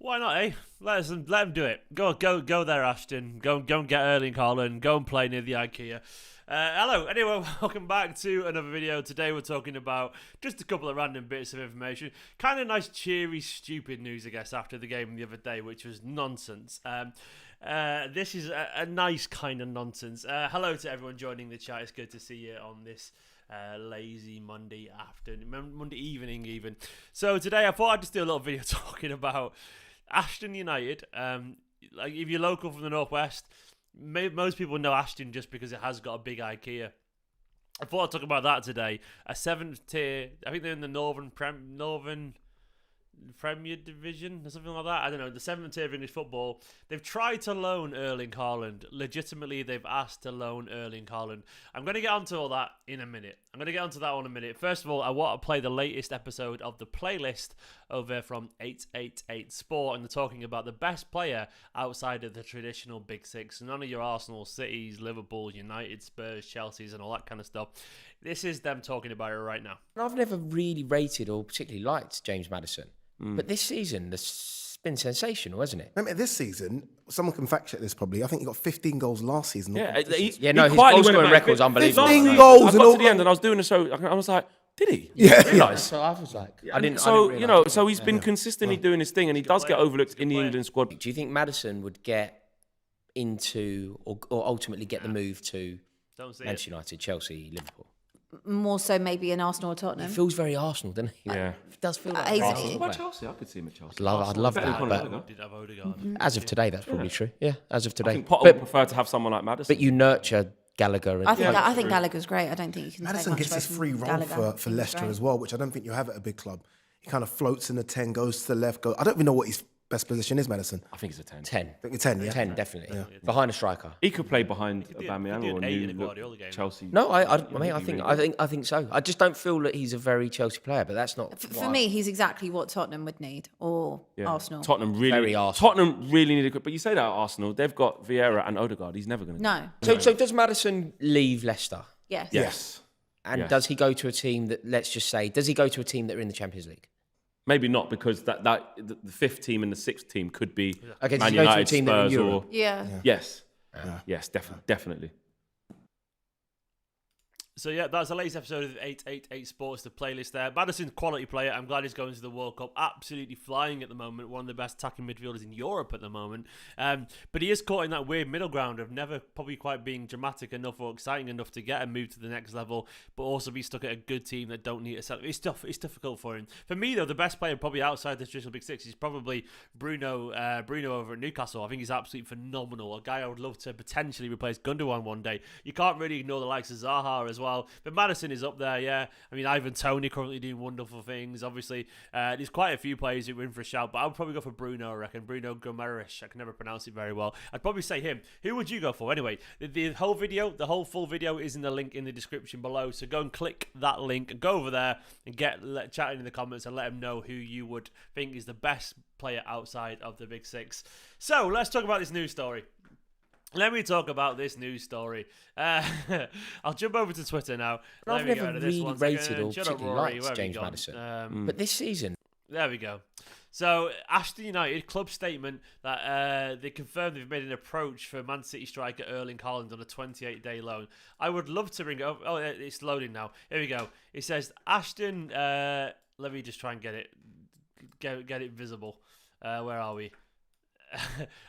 Why not, eh? Let them do it. Go there, Ashton. Go and get Erling Haaland. Go and play near the IKEA. Hello, anyway, welcome back to another video. Today we're talking about just a couple of random bits of information. Kind of nice, cheery, stupid news, I guess, after the game the other day, which was nonsense. This is a nice kind of nonsense. Hello to everyone joining the chat. It's good to see you on this lazy Monday afternoon, Monday evening even. So today I thought I'd just do a little video talking about Ashton United. Like if you're local from the Northwest, most people know Ashton just because it has got a big IKEA. I thought I'd talk about that today. A 7th tier, I think they're in the Northern Premier Division or something like that. I don't know, the 7th tier of English football. They've tried to loan Erling Haaland. Legitimately, they've asked to loan Erling Haaland. I'm going to get onto all that in a minute. First of all, I want to play the latest episode of the playlist over from 888 Sport, and they're talking about the best player outside of the traditional Big Six. None of your Arsenal, Cities, Liverpool, United, Spurs, Chelsea's and all that kind of stuff. This is them talking about it right now. I've never really rated or particularly liked James Maddison. But this season, it's been sensational, hasn't it? I mean, this season, someone can fact check this probably. I think he got 15 goals last season. His goal scoring record's unbelievable. 15 goals I got to the end and I was doing a show. I was like, did he? Yeah. So I was like, So he's been consistently doing his thing, and he does get overlooked in the England squad. Do you think Maddison would get into or ultimately get the move to Manchester United, Chelsea, Liverpool? More so maybe in Arsenal or Tottenham. It feels very Arsenal, doesn't he? Yeah. It does feel like He's- Arsenal. What What player. about Chelsea? I could see him at Chelsea. I'd love that, but Did have Odegaard. as of today, that's probably true. Yeah, as of I today. think Potter But would prefer to have someone like Maddison. you nurture Gallagher. And I think Gallagher's great. I don't think you can Maddison take much gets away this from free role Gallagher. for He's Leicester great. as well, which I don't think you have at a big club. He kind of floats in the 10, goes to the left. I don't even know what his best position is, Maddison. I think he's a 10. 10. I think a 10, yeah? 10, definitely. Behind a striker. He could play behind do- Aubameyang he could or do an 8 in a new Guardiola game. Chelsea. No, I He'd be I think so. I just don't feel that he's a very Chelsea player, but that's not. For me, he's exactly what Tottenham would need, or Arsenal. Tottenham Very Arsenal. Tottenham really need a good. But you say that at Arsenal, they've got Vieira and Odegaard. He's never going to. No. So does Maddison leave Leicester? Yes. Yes. And Yes. does he go to a team that, let's just say, does he go to a team that are in the Champions League? Maybe not, because the 5th team and the 6th team could be Okay, does Man he go to a United, team that are in Spurs, Europe? or Yeah. yes, yes, definitely. So yeah, that's the latest episode of 888 Sports, the playlist there. Maddison's quality player. I'm glad he's going to the World Cup. Absolutely flying at the moment. One of the best attacking midfielders in Europe at the moment. But he is caught in that weird middle ground of never probably quite being dramatic enough or exciting enough to get a move to the next level, but also be stuck at a good team that don't need a set. It's tough. It's difficult for him. For me though, the best player probably outside the traditional Big Six is probably Bruno over at Newcastle. I think he's absolutely phenomenal. A guy I would love to potentially replace Gundogan one day. You can't really ignore the likes of Zaha as well. But Maddison is up there, yeah. I mean, Ivan Toney currently doing wonderful things. Obviously, there's quite a few players who win for a shout, but I would probably go for Bruno, I reckon. Bruno Gomes. I can never pronounce it very well. I'd probably say him. Who would you go for? Anyway, the whole video, the whole full video is in the link in the description below. So go and click that link and go over there and chat in the comments and let them know who you would think is the best player outside of the Big Six. So let's talk about this news story. Let me talk about this news story. I'll jump over to Twitter now. I've never really rated or Shut up, particularly Rory. liked Where have you James gone? Maddison. But this season, There we go. So, Ashton United club statement that they confirmed they've made an approach for Man City striker Erling Haaland on a 28-day loan. I would love to bring it up. Oh, it's loading now. Here we go. It says, Ashton, let me just try and get it visible. Where are we?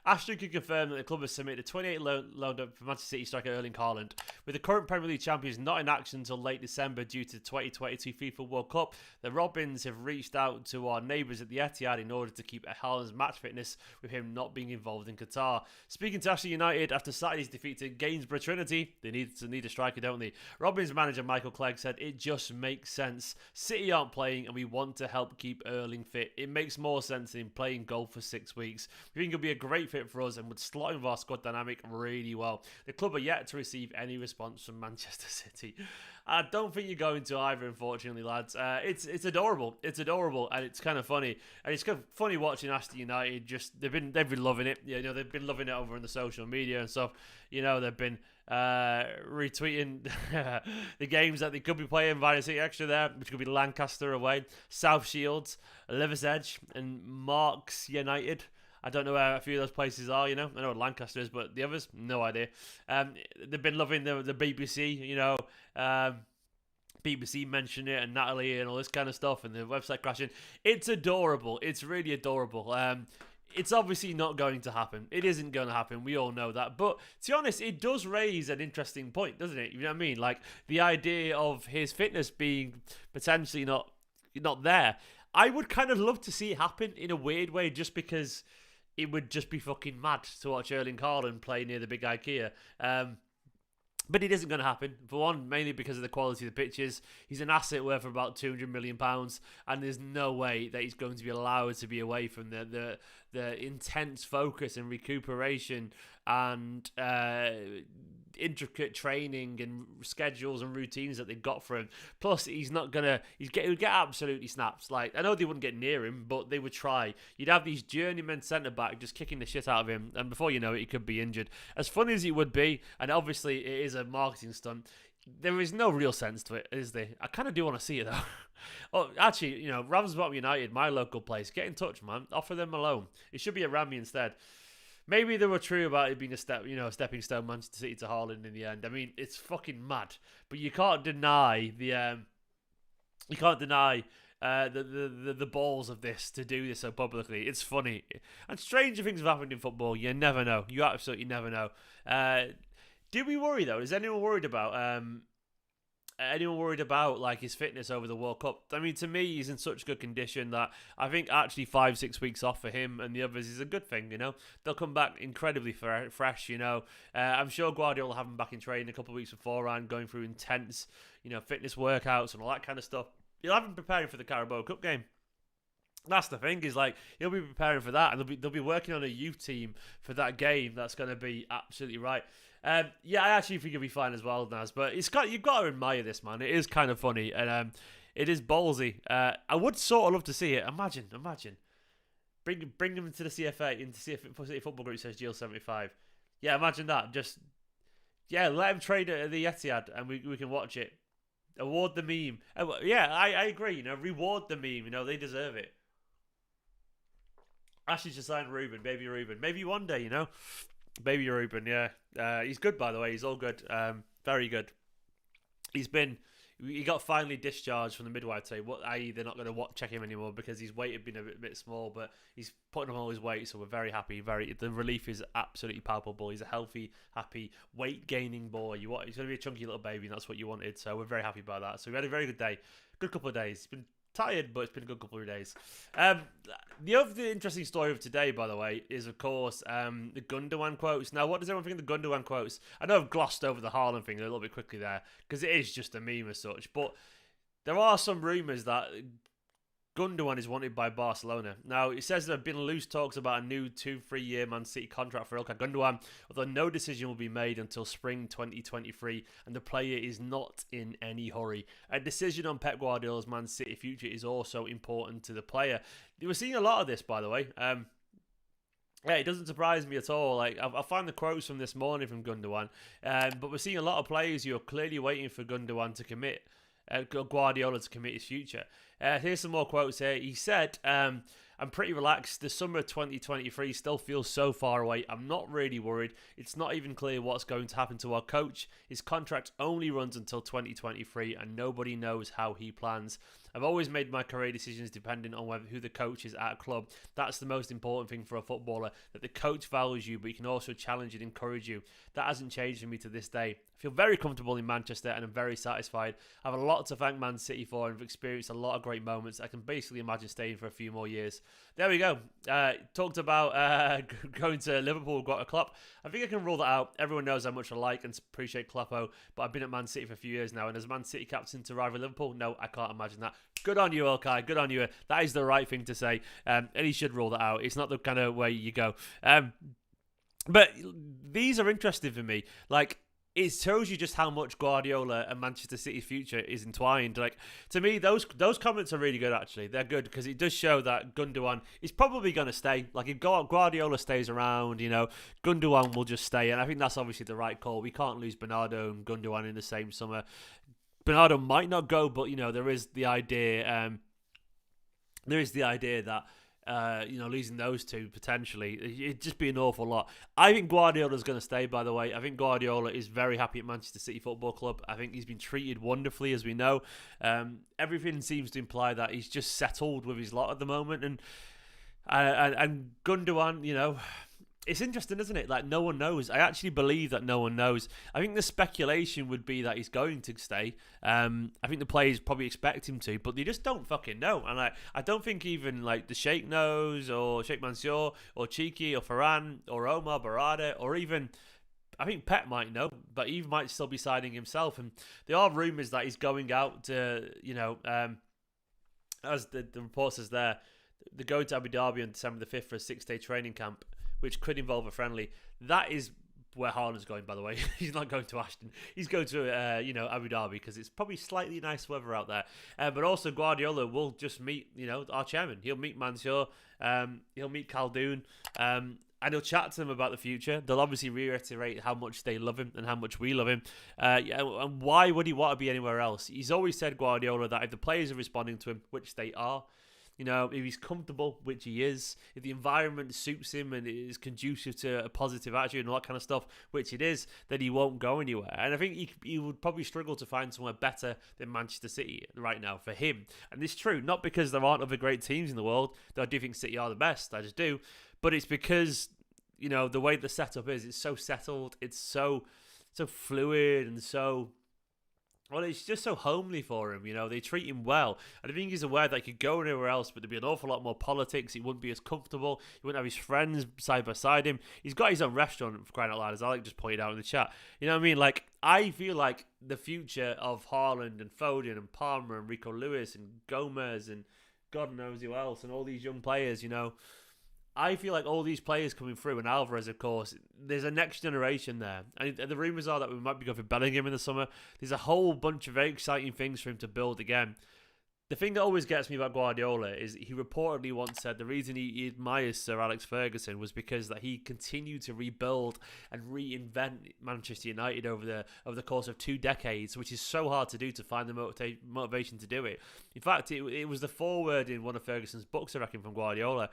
Ashton can confirm that the club has submitted a 28 loan for Manchester City striker Erling Haaland. With the current Premier League champions not in action until late December due to the 2022 FIFA World Cup, the Robins have reached out to our neighbours at the Etihad in order to keep Haaland's match fitness, with him not being involved in Qatar. Speaking to Ashton United after Saturday's defeat to Gainsborough Trinity, they need a striker, don't they? Robins manager Michael Clegg said, "It just makes sense. City aren't playing and we want to help keep Erling fit. It makes more sense than him playing golf for 6 weeks. We think he'll be a great fit for us and would slot in with our squad dynamic really well. The club are yet to receive any response from Manchester City." I don't think you're going to either, unfortunately, lads. It's adorable. It's adorable, and it's kind of funny. And it's kind of funny watching Ashton United. Just they've been loving it. You know, they've been loving it over on the social media and stuff. You know, they've been retweeting the games that they could be playing via City Extra there, which could be Lancaster away, South Shields, Liversedge, and Marks United. I don't know where a few of those places are, you know. I know what Lancaster is, but the others, no idea. They've been loving the BBC, you know. BBC mentioned it, and Natalie and all this kind of stuff, and the website crashing. It's adorable. It's really adorable. It's obviously not going to happen. It isn't going to happen. We all know that. But to be honest, it does raise an interesting point, doesn't it? You know what I mean? Like the idea of his fitness being potentially not there. I would kind of love to see it happen in a weird way, just because it would just be fucking mad to watch Erling Haaland play near the big IKEA. But it isn't going to happen. For one, mainly because of the quality of the pitches. He's an asset worth about £200 million, and there's no way that he's going to be allowed to be away from the intense focus and recuperation and intricate training and schedules and routines that they've got for him. Plus, he's not gonna. He would get absolutely snaps. Like, I know they wouldn't get near him, but they would try. You'd have these journeyman centre back just kicking the shit out of him, and before you know it, he could be injured. As funny as it would be, and obviously it is a marketing stunt, there is no real sense to it, is there? I kind of do want to see it though. Oh, actually, you know, Ramsbottom United, my local place, get in touch, man. Offer them a loan. It should be at Rammy instead. Maybe they were true about it being a stepping stone Manchester City to Haaland in the end. I mean, it's fucking mad, but you can't deny the balls of this to do this so publicly. It's funny, and stranger things have happened in football. You never know. You absolutely never know. Do we worry though? Is anyone worried about like his fitness over the World Cup? I mean, to me, he's in such good condition that I think actually 5-6 weeks off for him and the others is a good thing. You know, they'll come back incredibly fresh. You know, I'm sure Guardiola will have him back in training a couple of weeks beforehand, going through intense, you know, fitness workouts and all that kind of stuff. He'll have him preparing for the Carabao Cup game. That's the thing, is like he'll be preparing for that, and they'll be working on a youth team for that game. That's going to be absolutely right. Yeah, I actually think he'll be fine as well, Naz. But you've got to admire this, man. It is kind of funny, and it is ballsy. I would sort of love to see it. Imagine, bring him into the CFA, into CFA Football Group. Says GL75. Yeah, imagine that. Let him trade at the Etihad, and we can watch it. Award the meme. Yeah, I agree. You know, reward the meme. You know, they deserve it. Ashley should sign Ruben, baby Ruben. Maybe one day, you know. Baby Ruben, yeah. He's good, by the way. He's all good. Very good. He got finally discharged from the midwife team. I.e., they're not going to check him anymore because his weight had been a bit small, but he's putting on all his weight, so we're very happy. The relief is absolutely palpable. He's a healthy, happy, weight-gaining boy. He's going to be a chunky little baby, and that's what you wanted, so we're very happy about that. So we had a very good day. Good couple of days. He's been tired, but it's been a good couple of days. The other interesting story of today, by the way, is of course the Gundogan quotes. Now, what does everyone think of the Gundogan quotes? I know I've glossed over the Haaland thing a little bit quickly there because it is just a meme as such, but there are some rumours that Gundogan is wanted by Barcelona. Now, it says there have been loose talks about a new 2-3 year Man City contract for Ilkay Gundogan, although no decision will be made until spring 2023, and the player is not in any hurry. A decision on Pep Guardiola's Man City future is also important to the player. We're seeing a lot of this, by the way. Yeah, it doesn't surprise me at all. Like I found the quotes from this morning from Gundogan, but we're seeing a lot of players who are clearly waiting for Gundogan to commit. Guardiola to commit his future. Here's some more quotes here. He said, I'm pretty relaxed. The summer of 2023 still feels so far away. I'm not really worried. It's not even clear what's going to happen to our coach. His contract only runs until 2023 and nobody knows how he plans. I've always made my career decisions depending on who the coach is at a club. That's the most important thing for a footballer, that the coach values you, but he can also challenge and encourage you. That hasn't changed for me to this day. I feel very comfortable in Manchester and I'm very satisfied. I have a lot to thank Man City for and have experienced a lot of great moments. I can basically imagine staying for a few more years. There we go. Talked about going to Liverpool, got a Klopp. I think I can rule that out. Everyone knows how much I like and appreciate Kloppo, but I've been at Man City for a few years now, and as Man City captain to rival Liverpool, no, I can't imagine that. Good on you, Ilkay. Good on you. That is the right thing to say, and he should rule that out. It's not the kind of way you go. But these are interesting for me. Like, it shows you just how much Guardiola and Manchester City's future is entwined. Like, to me, those comments are really good, actually. They're good because it does show that Gundogan is probably going to stay. Like, if Guardiola stays around, Gundogan will just stay. And I think that's obviously the right call. We can't lose Bernardo and Gundogan in the same summer. Bernardo might not go, but, there is the idea... that losing those two potentially, it'd just be an awful lot. I think Guardiola's going to stay, by the way. I think Guardiola is very happy at Manchester City Football Club. I think he's been treated wonderfully, as we know. Everything seems to imply that he's just settled with his lot at the moment. And Gundogan, it's interesting, isn't it? Like, no one knows. I actually believe that no one knows. I think the speculation would be that he's going to stay. I think the players probably expect him to, but they just don't fucking know. And I don't think even like the Sheikh knows, or Sheikh Mansour, or Cheeky, or Ferran, or Omar Barada, or even... I think Pep might know, but he might still be signing himself. And there are rumours that he's going out to, as the report says there, they're going to Abu Dhabi on December the 5th for a 6-day training camp, which could involve a friendly. That is where Haaland's going, by the way. He's not going to Ashton. He's going to, Abu Dhabi, because it's probably slightly nice weather out there. But also Guardiola will just meet, our chairman. He'll meet Mansour. He'll meet Khaldoon. And he'll chat to them about the future. They'll obviously reiterate how much they love him and how much we love him. And why would he want to be anywhere else? He's always said, Guardiola, that if the players are responding to him, which they are, if he's comfortable, which he is, if the environment suits him and is conducive to a positive attitude and all that kind of stuff, which it is, then he won't go anywhere. And I think he would probably struggle to find somewhere better than Manchester City right now for him. And it's true, not because there aren't other great teams in the world, though I do think City are the best, I just do, but it's because, the way the setup is, it's so settled, it's so fluid and so... Well, it's just so homely for him, They treat him well. And I think he's aware that he could go anywhere else, but there'd be an awful lot more politics. He wouldn't be as comfortable. He wouldn't have his friends side by side him. He's got his own restaurant, for crying out loud, as Alec just pointed out in the chat. You know what I mean? Like, I feel like the future of Haaland and Foden and Palmer and Rico Lewis and Gomez and God knows who else and all these young players, I feel like all these players coming through, and Alvarez, of course, there's a next generation there. And the rumours are that we might be going for Bellingham in the summer. There's a whole bunch of very exciting things for him to build again. The thing that always gets me about Guardiola is he reportedly once said the reason he admires Sir Alex Ferguson was because that he continued to rebuild and reinvent Manchester United over the course of 2 decades, which is so hard to do, to find the motivation to do it. In fact, it was the foreword in one of Ferguson's books, I reckon, from Guardiola.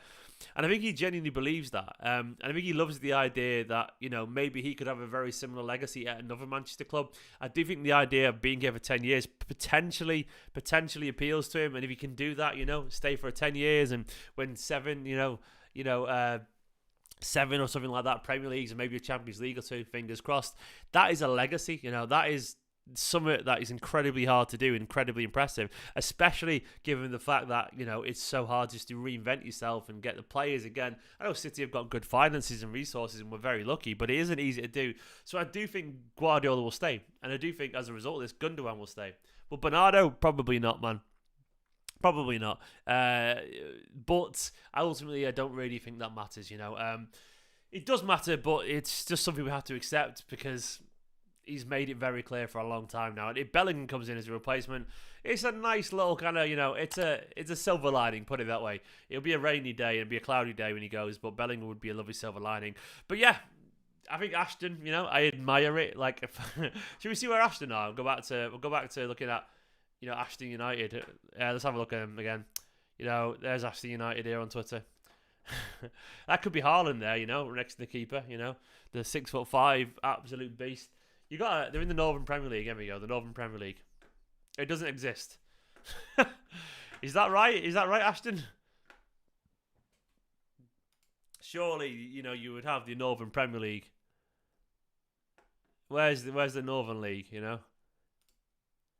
And I think he genuinely believes that. And I think he loves the idea that, maybe he could have a very similar legacy at another Manchester club. I do think the idea of being here for 10 years potentially appeals to him. And if he can do that, stay for 10 years and win 7, 7 or something like that, Premier Leagues and maybe a Champions League or 2, fingers crossed. That is a legacy, that is something that is incredibly hard to do, incredibly impressive, especially given the fact that, it's so hard just to reinvent yourself and get the players again. I know City have got good finances and resources and we're very lucky, but it isn't easy to do. So I do think Guardiola will stay. And I do think as a result of this, Gundogan will stay. But Bernardo, probably not, man. Probably not. But ultimately, I don't really think that matters, It does matter, but it's just something we have to accept because he's made it very clear for a long time now. And if Bellingham comes in as a replacement, it's a nice little kind of, it's a silver lining, put it that way. It'll be a rainy day and be a cloudy day when he goes, but Bellingham would be a lovely silver lining. But yeah, I think Ashton, I admire it. Like, should we see where Ashton are? We'll go back to looking at, Ashton United. Let's have a look at him again. There's Ashton United here on Twitter. That could be Haaland there, next to the keeper, the 6'5" absolute beast. They're in the Northern Premier League. Here we go, the Northern Premier League. It doesn't exist. Is that right? Is that right, Ashton? Surely, you would have the Northern Premier League. Where's the Northern League,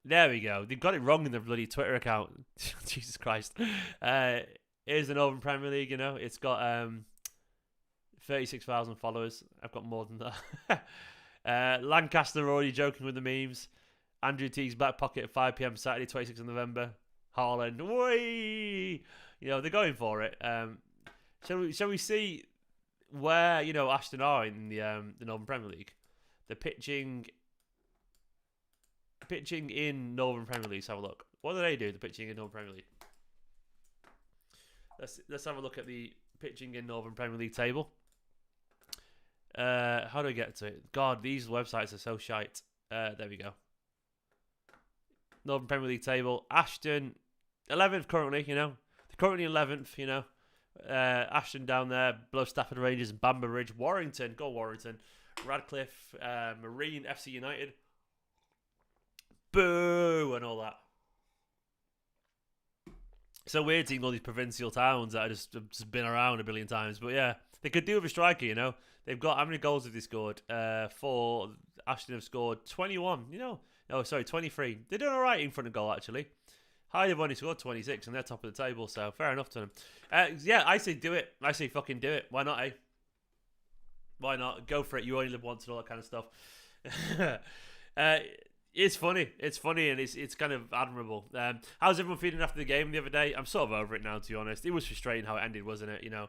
There we go. They've got it wrong in their bloody Twitter account. Jesus Christ. Here's the Northern Premier League, It's got 36,000 followers. I've got more than that. Lancaster already joking with the memes. Andrew Teague's back pocket at 5 p.m. Saturday, 26th of November. Haaland, whee! They're going for it. Shall we see where Ashton are in the Northern Premier League? They're pitching pitching in Northern Premier League. Let's have a look. What do they do? The pitching in Northern Premier League. Let's have a look at the pitching in Northern Premier League table. How do I get to it? God, these websites are so shite. There we go. Northern Premier League table. Ashton, 11th currently, you know. They're currently 11th, you know. Ashton down there, below Stafford Rangers and Bamber Ridge. Warrington, go Warrington. Radcliffe, Marine, FC United. Boo, and all that. So weird seeing all these provincial towns that have just been around a billion times. But yeah, they could do with a striker, you know. They've got, how many goals have they scored? For Ashton have scored 21, you know. Oh, sorry, 23. They're doing all right in front of goal, actually. Hyde have only scored 26 and they're top of the table, so fair enough to them. Yeah, I say do it. I say fucking do it. Why not, eh? Why not? Go for it. You only live once and all that kind of stuff. It's funny. It's funny and it's kind of admirable. How's everyone feeling after the game the other day? I'm sort of over it now, to be honest. It was frustrating how it ended, wasn't it? You know,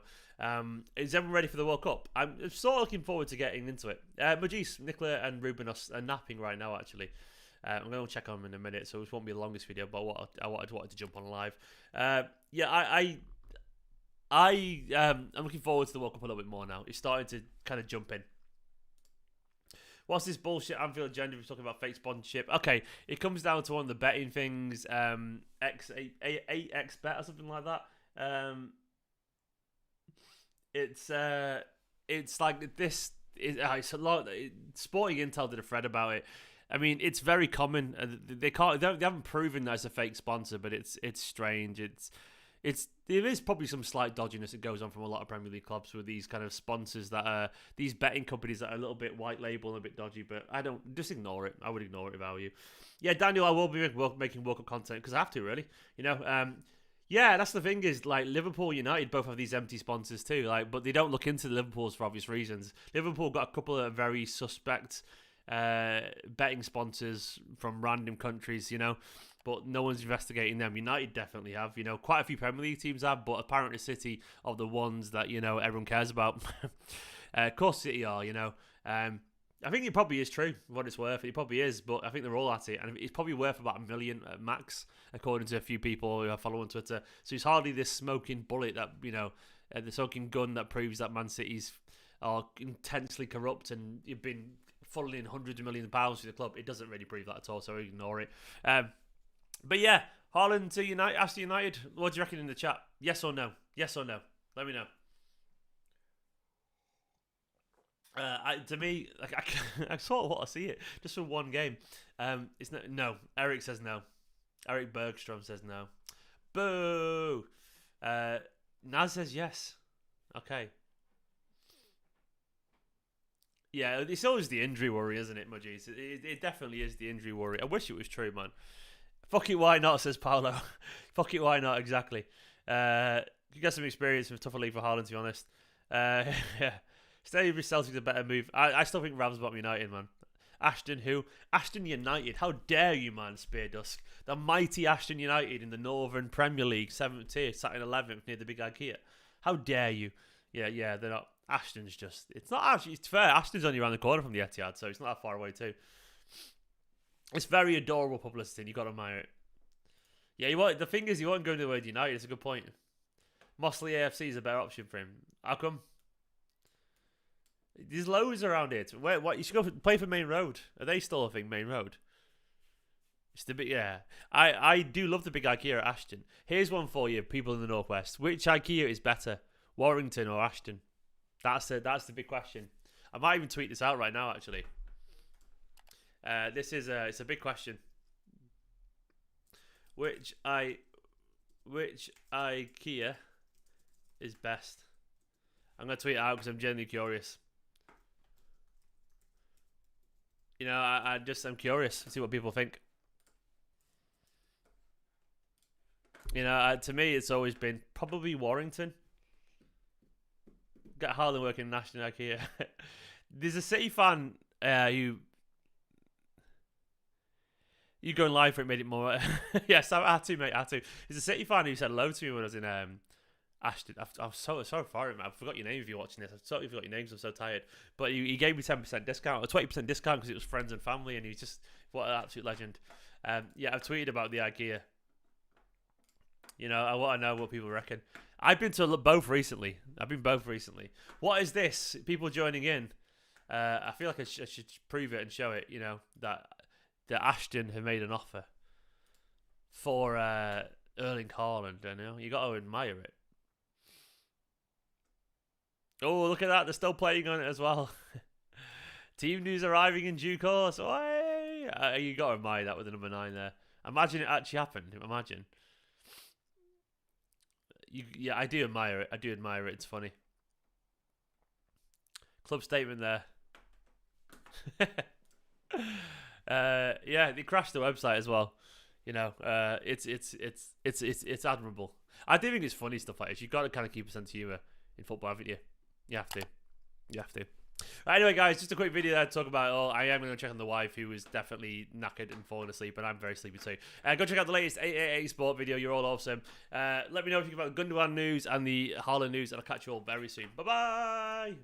is everyone ready for the World Cup? I'm sort of looking forward to getting into it. Majis, Nicola, and Ruben are napping right now. Actually, I'm going to check on them in a minute, so this won't be the longest video. But I wanted to jump on live. Yeah, I'm looking forward to the World Cup a little bit more now. It's starting to kind of jump in. What's this bullshit Anfield agenda? We're talking about fake sponsorship. Okay, it comes down to one of the betting things, X bet or something like that. It's like this. It's a lot. Sporting Intel did a thread about it. I mean, it's very common. They haven't proven that it's a fake sponsor, but it's strange. There is probably some slight dodginess that goes on from a lot of Premier League clubs with these kind of sponsors that are these betting companies that are a little bit white label and a bit dodgy, but I don't just ignore it. I would ignore it if I were you. Yeah, Daniel, I will be making World Cup content because I have to, really. You know, yeah, that's the thing is like Liverpool, United both have these empty sponsors too, like, but they don't look into the Liverpool's for obvious reasons. Liverpool got a couple of very suspect betting sponsors from random countries, you know. But no one's investigating them. United definitely have. You know, quite a few Premier League teams have, but apparently City are the ones that, you know, everyone cares about. Of course City are, you know. I think it probably is true, what it's worth. It probably is, but I think they're all at it. And it's probably worth about $1 million max, according to a few people who I follow on Twitter. So it's hardly this smoking bullet that, you know, the smoking gun that proves that Man City's are intensely corrupt and you've been funneling hundreds of millions of pounds to the club. It doesn't really prove that at all, so ignore it. But yeah, Haaland to United, Ashton United. What do you reckon in the chat? Yes or no? Yes or no? Let me know. To me, like I sort of want to see it just for one game. It's no. Eric says no. Eric Bergstrom says no. Boo. Naz says yes. Okay. Yeah, it's always the injury worry, isn't it, Mudgies? It definitely is the injury worry. I wish it was true, man. Fuck it, why not, says Paolo. Fuck it, why not, exactly. You get some experience with tougher league for Haaland, to be honest. Yeah. Stay with Celtic's a better move. I still think Rams bottom United, man. Ashton who? Ashton United. How dare you, man, Spear Dusk. The mighty Ashton United in the Northern Premier League, 7th tier, sat in 11th near the big IKEA. How dare you? Yeah, they're not. Ashton's just... It's not actually... It's fair. Ashton's only around the corner from the Etihad, so it's not that far away too. It's very adorable publicity, and you've got to admire it. Yeah, the thing is, you won't go to the word United. It's a good point. Mossley AFC is a better option for him. How come? There's loads around it. What? You should go play for Main Road. Are they still a thing, Main Road? It's the big, yeah. I do love the big IKEA at Ashton. Here's one for you, people in the Northwest. Which IKEA is better, Warrington or Ashton? That's the big question. I might even tweet this out right now, actually. It's a big question. Which IKEA is best? I'm gonna tweet it out because I'm genuinely curious. You know, I'm curious to see what people think. You know, to me, it's always been probably Warrington. Get Haaland working in National IKEA. There's a City fan who... You going live for it made it more... Yes, I had to, mate. I had to. There's a City fan who said hello to me when I was in Ashton, I'm so sorry, man. I forgot your name if you're watching this. I totally forgot your names. I'm so tired. But he gave me 10% discount, or 20% discount because it was friends and family, and he's just what an absolute legend. Yeah, I've tweeted about the IKEA. You know, I want to know what people reckon. I've been to both recently. What is this? People joining in. I feel like I should prove it and show it. You know that Ashton have made an offer for Erling Haaland. You know, you got to admire it. Oh, look at that! They're still playing on it as well. Team news arriving in due course. You got to admire that with the number 9 there. Imagine it actually happened. Imagine. Yeah, I do admire it. It's funny. Club statement there. Yeah, they crashed the website as well. You know, it's admirable. I do think it's funny stuff like this. You've got to kind of keep a sense of humour in football, haven't you? You have to. Right, anyway, guys, just a quick video there to talk about it all. I am going to check on the wife, who is definitely knackered and falling asleep, and I'm very sleepy too. Go check out the latest 888 Sport video. You're all awesome. Let me know if you think about the Gundogan news and the Haaland news, and I'll catch you all very soon. Bye-bye!